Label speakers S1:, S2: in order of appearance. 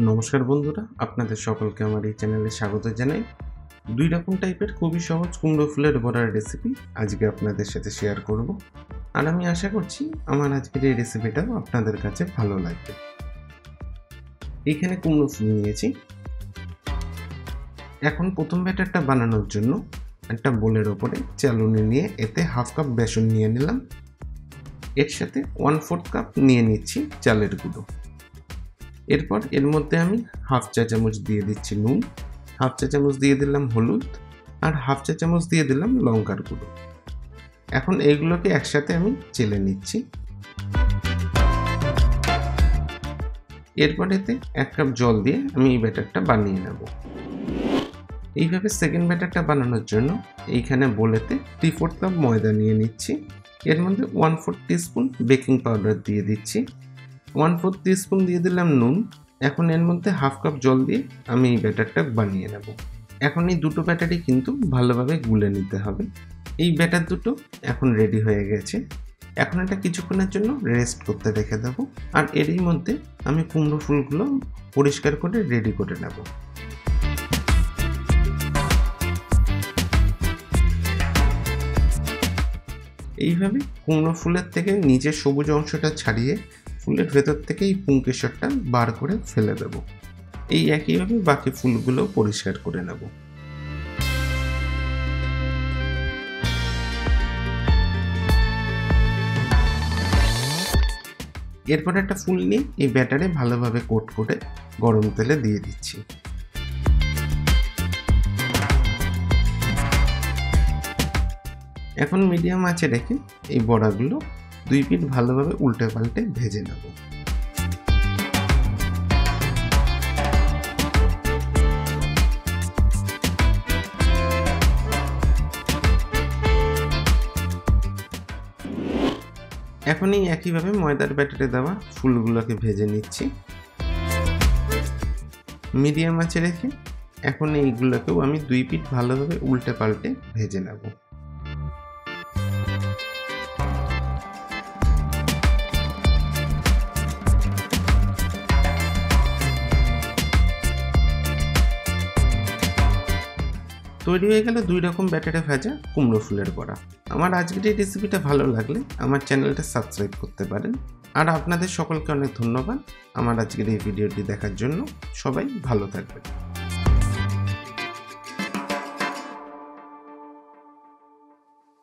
S1: নমস্কার বন্ধুরা, আপনাদের সকলকে আমার এই চ্যানেলে স্বাগত জানাই। দুই রকম টাইপের খুবই সহজ কুমড়ো ফুলের বড়ার রেসিপি আজকে আপনাদের সাথে শেয়ার করব, আর আমি আশা করছি আমার আজকের এই রেসিপিটাও আপনাদের কাছে ভালো লাগবে। এখানে কুমড়ো ফুল নিয়েছি। এখন প্রথম ব্যাটারটা বানানোর জন্য একটা বোলের ওপরে চালুনি নিয়ে এতে হাফ কাপ বেসন নিয়ে নিলাম। এর সাথে 1/4 কাপ নিয়ে নিচ্ছি চালের গুঁড়ো। এরপর এর মধ্যে আমি হাফ চা চামচ দিয়ে দিচ্ছি নুন, হাফ চা চামচ দিয়ে দিলাম হলুদ, আর হাফ চা চামচ দিয়ে দিলাম লঙ্কার গুঁড়ো। এখন এইগুলোকে একসাথে আমি চেলে নিচ্ছি। এরপর এতে 1 কাপ জল দিয়ে আমি এই ব্যাটারটা বানিয়ে নেব। এইভাবে সেকেন্ড ব্যাটারটা বানানোর জন্য এইখানে বোলেতে 3/4 কাপ ময়দা নিয়ে নিচ্ছি। এর মধ্যে 1/4 টিস্পুন বেকিং পাউডার দিয়ে দিচ্ছি, 1/4 টিস্পুন দিয়ে দিলাম নুন। এখন এর মধ্যে হাফ কাপ জল দিয়ে আমি এই ব্যাটারটা বানিয়ে নেব। এখন এই দুটো ব্যাটারই কিন্তু ভালোভাবে গুলে নিতে হবে। এই ব্যাটার দুটো এখন রেডি হয়ে গেছে। এখন এটা কিছুক্ষণের জন্য রেস্ট করতে রেখে দেবো, আর এরই মধ্যে আমি কুমড়ো ফুলগুলো পরিষ্কার করে রেডি করে নেব। এইভাবে কুমড়ো ফুলের থেকে নিচের সবুজ অংশটা ছাড়িয়ে ফুলের ভেতর থেকে এই পুংকেশরটা বার করে ফেলে দেব। এই একইভাবে বাকি ফুলগুলো পরিষ্কার করে নেব। এরপর একটা ফুল নিয়ে এই ব্যাটারে ভালোভাবে কোট করে গরম তেলে দিয়ে দিচ্ছি। এখন মিডিয়াম আঁচে রেখে এই বড়াগুলো 2 পিঠ ভালোভাবে উল্টে পাল্টে ভেজে নেব। এখন এই একইভাবে ময়দার ব্যাটারে দেওয়া ফুলগুলোকে ভেজে নিচ্ছি মিডিয়াম আঁচে রেখে। এখন এইগুলোকেও আমি 2 পিঠ ভালোভাবে উল্টে পাল্টে ভেজে নেব। তৈরি হয়ে গেল 2 রকম ব্যাটারে ভাজা কুমড়ো ফুলের বড়া। আমার আজকের এই রেসিপিটা ভালো লাগলে আমার চ্যানেলটা সাবস্ক্রাইব করতে পারেন। আর আপনাদের সকলকে অনেক ধন্যবাদ আমার আজকের এই ভিডিওটি দেখার জন্য। সবাই ভালো থাকবেন।